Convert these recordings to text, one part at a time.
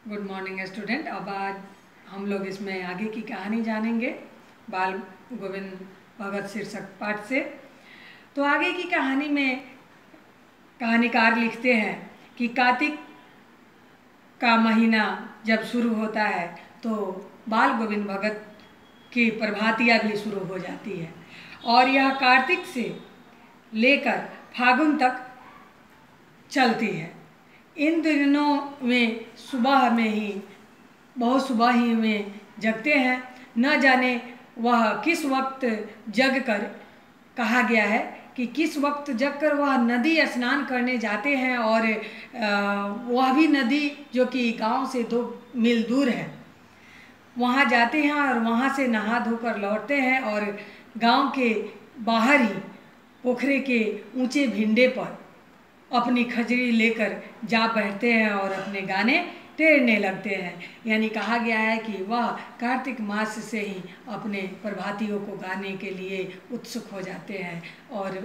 Good morning student. अब आज हम लोग इसमें आगे की कहानी जानेंगे बाल गोविंद भगत शीर्षक पाठ से। तो आगे की कहानी में कहानीकार लिखते हैं कि कार्तिक का महीना जब शुरू होता है तो बाल गोविंद भगत की प्रभातियाँ भी शुरू हो जाती है और यह कार्तिक से लेकर फागुन तक चलती है। इन दिनों में सुबह में ही बहुत सुबह ही में जगते हैं। न जाने वह किस वक्त जग कर, कहा गया है कि किस वक्त जग कर वह नदी स्नान करने जाते हैं और वह भी नदी जो कि गांव से 2 मील दूर है, वहाँ जाते हैं और वहाँ से नहा धोकर लौटते हैं और गांव के बाहर ही पोखरे के ऊंचे भिंडे पर अपनी खजरी लेकर जा बैठते हैं और अपने गाने टेरने लगते हैं। यानी कहा गया है कि वह कार्तिक मास से ही अपने प्रभातियों को गाने के लिए उत्सुक हो जाते हैं और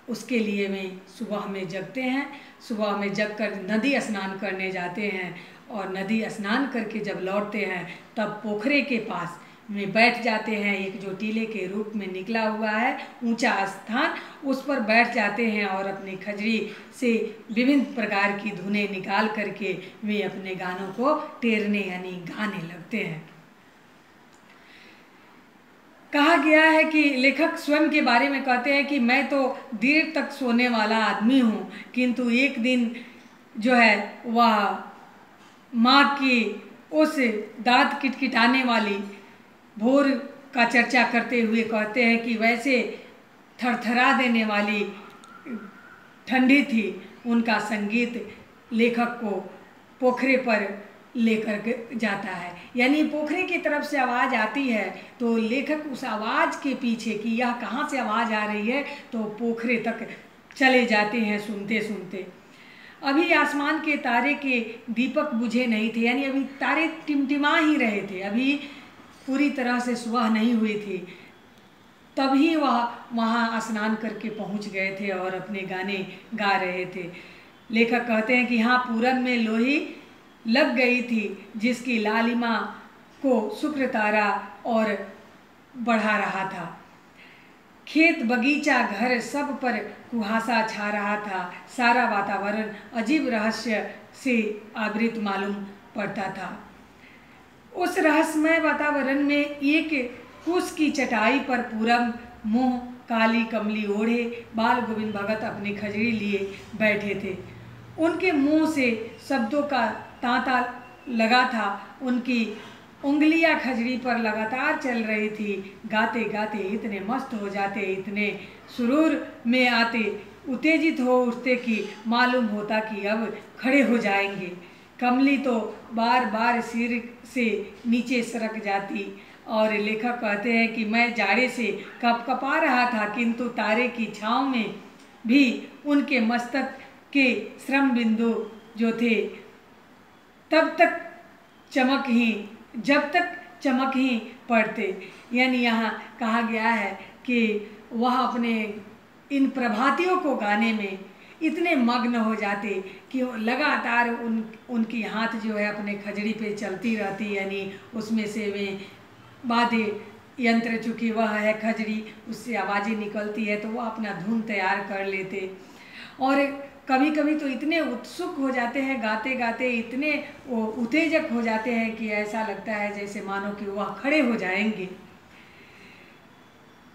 उसके लिए वे सुबह में जगते हैं। सुबह में जगकर नदी स्नान करने जाते हैं और नदी स्नान करके जब लौटते हैं तब पोखरे के पास में बैठ जाते हैं। एक जो टीले के रूप में निकला हुआ है ऊंचा स्थान, उस पर बैठ जाते हैं और अपनी खजरी से विभिन्न प्रकार की धुनें निकाल करके वे अपने गानों को टेरने यानी गाने लगते हैं। कहा गया है कि लेखक स्वयं के बारे में कहते हैं कि मैं तो देर तक सोने वाला आदमी हूँ, किंतु एक दिन जो है वह माँ की उस दांत किटकिटाने वाली भोर का चर्चा करते हुए कहते हैं कि वैसे थरथरा देने वाली ठंडी थी उनका संगीत लेखक को पोखरे पर लेकर जाता है। यानी पोखरे की तरफ से आवाज़ आती है तो लेखक उस आवाज़ के पीछे कि यह कहाँ से आवाज़ आ रही है तो पोखरे तक चले जाते हैं सुनते सुनते। अभी आसमान के तारे के दीपक बुझे नहीं थे, यानी अभी तारे टिमटिमा ही रहे थे, अभी पूरी तरह से सुबह नहीं हुई थी। तभी वह वहाँ स्नान करके पहुँच गए थे और अपने गाने गा रहे थे। लेखक कहते हैं कि हाँ, पूरन में लोही लग गई थी जिसकी लालिमा को शुक्र तारा और बढ़ा रहा था। खेत बगीचा घर सब पर कुहासा छा रहा था। सारा वातावरण अजीब रहस्य से आवृत मालूम पड़ता था। उस रहस्यमय वातावरण में एक कुश की चटाई पर पूरब मुंह काली कमली ओढ़े बाल गोविंद भगत अपनी खजरी लिए बैठे थे। उनके मुंह से शब्दों का तांता लगा था। उनकी उंगलियां खजरी पर लगातार चल रही थी। गाते गाते इतने मस्त हो जाते, इतने सुरूर में आते, उत्तेजित हो उठते कि मालूम होता कि अब खड़े हो जाएंगे। कमली तो बार बार सिर से नीचे सरक जाती और लेखक कहते हैं कि मैं जाड़े से कपकपा रहा था, किंतु तारे की छाँव में भी उनके मस्तक के श्रम बिंदु जो थे जब तक चमक ही पड़ते। यानी यहाँ कहा गया है कि वह अपने इन प्रभातियों को गाने में इतने मग्न हो जाते कि लगातार उनकी हाथ जो है अपने खजड़ी पे चलती रहती, यानी उसमें से वे वाद्य यंत्र, चूँकि वह है खजड़ी, उससे आवाज़ें निकलती है तो वह अपना धुन तैयार कर लेते। और कभी कभी तो इतने उत्सुक हो जाते हैं गाते गाते, इतने उत्तेजक हो जाते हैं कि ऐसा लगता है जैसे मानो कि वह खड़े हो जाएंगे।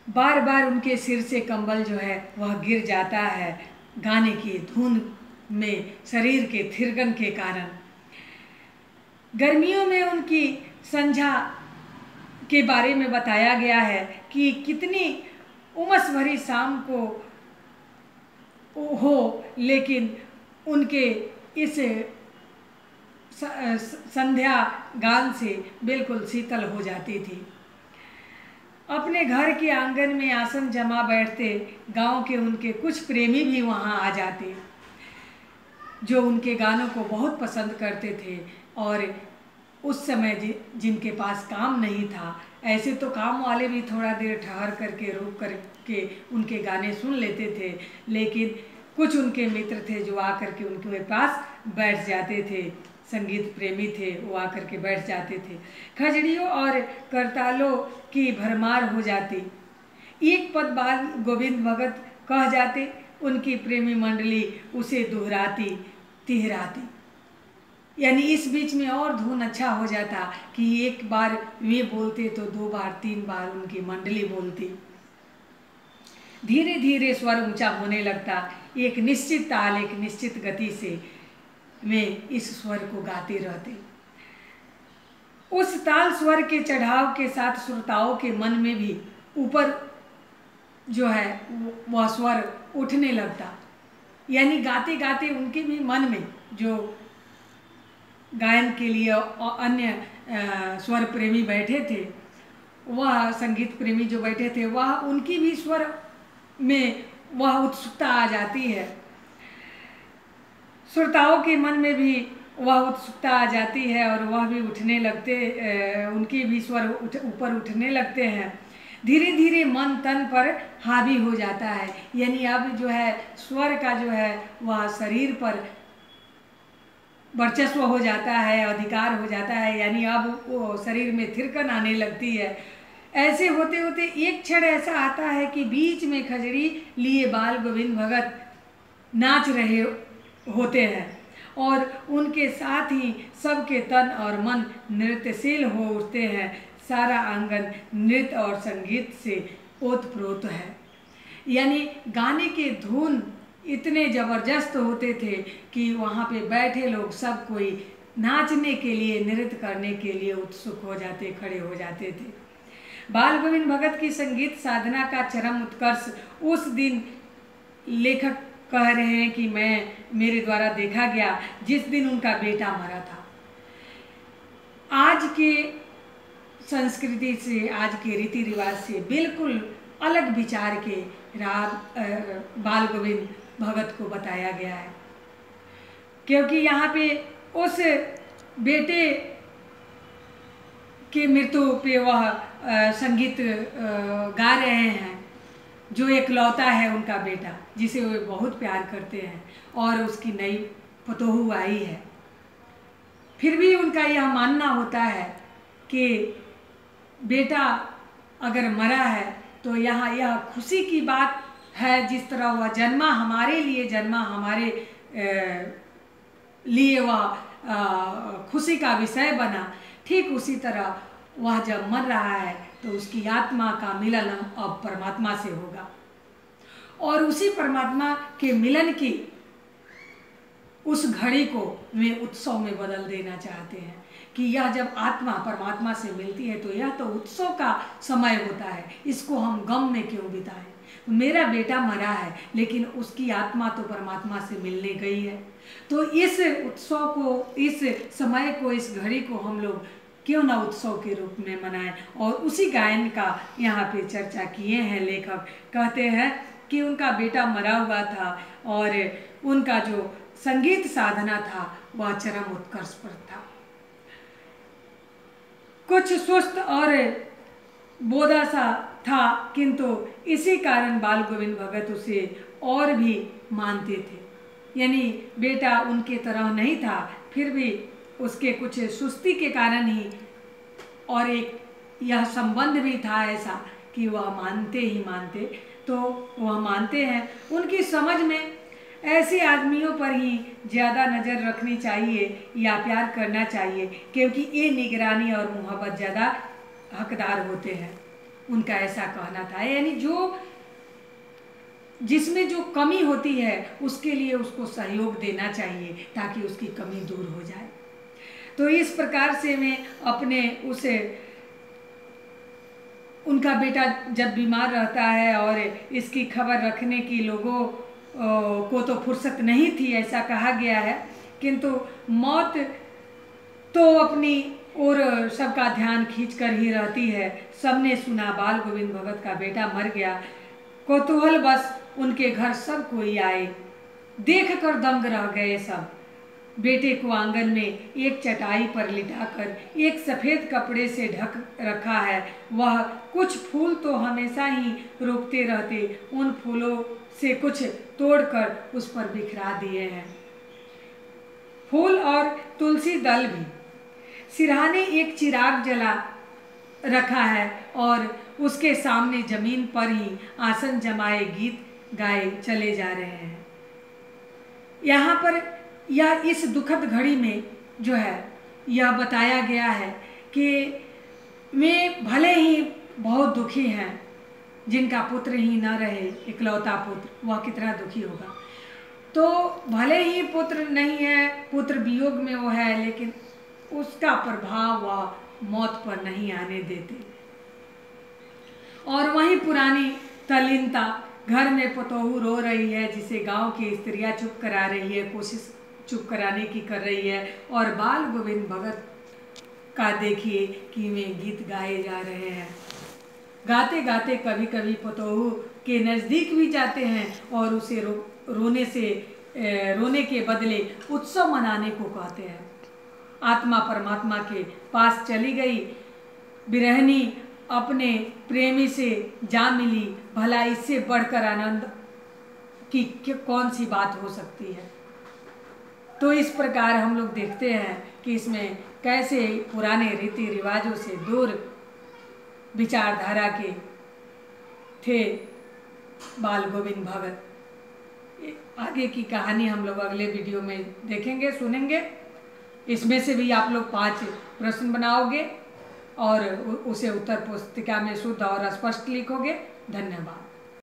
बार बार उनके सिर से कंबल जो है वह गिर जाता है गाने की धुन में शरीर के थिरकन के कारण। गर्मियों में उनकी संध्या के बारे में बताया गया है कि कितनी उमस भरी शाम को हो, लेकिन उनके इस संध्या गान से बिल्कुल शीतल हो जाती थी। अपने घर के आंगन में आसन जमा बैठते। गांव के उनके कुछ प्रेमी भी वहां आ जाते जो उनके गानों को बहुत पसंद करते थे और उस समय जिनके पास काम नहीं था, ऐसे तो काम वाले भी थोड़ा देर ठहर करके रुक करके उनके गाने सुन लेते थे, लेकिन कुछ उनके मित्र थे जो आकर के उनके पास बैठ जाते थे संगीत प्रेमी थे वो आकर के बैठ जाते थे। खजड़ियों और करतालों की भरमार हो जाती। एक पद बाल गोविंद भगत कह जाते, उनकी प्रेमी मंडली उसे दोहराती तिहराती। यानी इस बीच में और धुन अच्छा हो जाता कि एक बार वे बोलते तो 2 बार 3 बार उनकी मंडली बोलती। धीरे धीरे स्वर ऊंचा होने लगता, एक निश्चित ताल एक निश्चित गति से वे इस स्वर को गाते रहते। उस ताल स्वर के चढ़ाव के साथ श्रोताओं के मन में भी ऊपर जो है वह स्वर उठने लगता। यानी गाते गाते उनके भी मन में जो गायन के लिए अन्य स्वर प्रेमी बैठे थे, वह संगीत प्रेमी जो बैठे थे, वह उनकी भी स्वर में वह उत्सुकता आ जाती है। श्रोताओं के मन में भी वह उत्सुकता आ जाती है और वह भी उठने लगते, उनके भी स्वर ऊपर उठने लगते हैं। धीरे धीरे मन तन पर हावी हो जाता है। यानी अब जो है स्वर का जो है वह शरीर पर वर्चस्व हो जाता है, अधिकार हो जाता है। यानी अब वो शरीर में थिरकन आने लगती है। ऐसे होते होते एक क्षण ऐसा आता है कि बीच में खजड़ी लिए बाल गोविंद भगत नाच रहे होते हैं और उनके साथ ही सबके तन और मन नृत्यशील हो उठते हैं। सारा आंगन नृत्य और संगीत से ओतप्रोत है। यानी गाने के धुन इतने ज़बरदस्त होते थे कि वहाँ पे बैठे लोग सब कोई नाचने के लिए, नृत्य करने के लिए उत्सुक हो जाते, खड़े हो जाते थे। बाल गोविंद भगत की संगीत साधना का चरम उत्कर्ष उस दिन लेखक कह रहे हैं कि मेरे द्वारा देखा गया जिस दिन उनका बेटा मरा था। आज के संस्कृति से, आज के रीति रिवाज से बिल्कुल अलग विचार के बाल गोविंद भगत को बताया गया है। क्योंकि यहाँ पे उस बेटे की मृत्यु पे वह संगीत गा रहे हैं, जो एकलौता है उनका बेटा, जिसे वे बहुत प्यार करते हैं और उसकी नई पतोहू आई है। फिर भी उनका यह मानना होता है कि बेटा अगर मरा है तो यहाँ यह खुशी की बात है। जिस तरह वह जन्मा, हमारे लिए जन्मा, हमारे लिए वह खुशी का विषय बना, ठीक उसी तरह वह जब मर रहा है तो उसकी आत्मा का मिलन अब परमात्मा से होगा और उसी परमात्मा के मिलन की उस घड़ी को वे उत्सव में बदल देना चाहते हैं कि यह जब आत्मा परमात्मा से मिलती है तो यह तो उत्सव का समय होता है, इसको हम गम में क्यों बिताएं। मेरा बेटा मरा है लेकिन उसकी आत्मा तो परमात्मा से मिलने गई है, तो इस उत्सव को, इस समय को, इस घड़ी को हम लोग क्यों ना उत्सव के रूप में मनाएं। और उसी गायन का यहाँ पे चर्चा किए हैं लेखक। कहते हैं कि उनका बेटा मरा हुआ था और उनका जो संगीत साधना था वह चरम उत्कर्ष पर था। कुछ सुस्त और बोधा सा था, किंतु इसी कारण बाल गोविंद भगत उसे और भी मानते थे। यानी बेटा उनके तरह नहीं था, फिर भी उसके कुछ सुस्ती के कारण ही, और एक यह संबंध भी था ऐसा कि वह मानते ही मानते, तो वह मानते हैं। उनकी समझ में ऐसे आदमियों पर ही ज़्यादा नज़र रखनी चाहिए या प्यार करना चाहिए, क्योंकि ये निगरानी और मोहब्बत ज़्यादा हकदार होते हैं। उनका ऐसा कहना था। यानी जो जिसमें जो कमी होती है उसके लिए उसको सहयोग देना चाहिए ताकि उसकी कमी दूर हो जाए। तो इस प्रकार से मैं अपने उसे, उनका बेटा जब बीमार रहता है और इसकी खबर रखने की लोगों को तो फुर्सत नहीं थी, ऐसा कहा गया है, किंतु मौत तो अपनी और सबका ध्यान खींच कर ही रहती है। सबने सुना बाल गोविंद भगत का बेटा मर गया। कौतूहल बस उनके घर सब कोई आए, देख कर दंग रह गए सब। बेटे को आंगन में एक चटाई पर लिटाकर एक सफ़ेद कपड़े से ढक रखा है। वह कुछ फूल तो हमेशा ही रोकते रहते, उन फूलों से कुछ तोड़कर उस पर बिखरा दिए हैं। फूल और तुलसी दल भी। सिरहाने एक चिराग जला रखा है और उसके सामने जमीन पर ही आसन जमाए गीत गाए चले जा रहे हैं। यहाँ पर यह इस दुखद घड़ी में जो है यह बताया गया है कि वे भले ही बहुत दुखी हैं, जिनका पुत्र ही न रहे, इकलौता पुत्र, वह कितना दुखी होगा। तो भले ही पुत्र नहीं है, पुत्र वियोग में वो है, लेकिन उसका प्रभाव वह मौत पर नहीं आने देते। और वहीं पुरानी तल्लीनता, घर में पतोहू रो रही है जिसे गांव की स्त्रियां चुप करा रही है, कोशिश चुप कराने की कर रही है। और बाल गोविंद भगत का देखिए कि वे गीत गाए जा रहे हैं। गाते गाते कभी कभी पतोहू के नज़दीक भी जाते हैं और उसे रोने के बदले उत्सव मनाने को कहते हैं। आत्मा परमात्मा के पास चली गई, विरहनी अपने प्रेमी से जा मिली, भला इससे बढ़कर आनंद की कौन सी बात हो सकती है। तो इस प्रकार हम लोग देखते हैं कि इसमें कैसे पुराने रीति रिवाजों से दूर विचारधारा के थे बाल गोविंद भगत। आगे की कहानी हम लोग अगले वीडियो में देखेंगे, सुनेंगे। इसमें से भी आप लोग 5 प्रश्न बनाओगे और उसे उत्तर पुस्तिका में शुद्ध और स्पष्ट लिखोगे। धन्यवाद।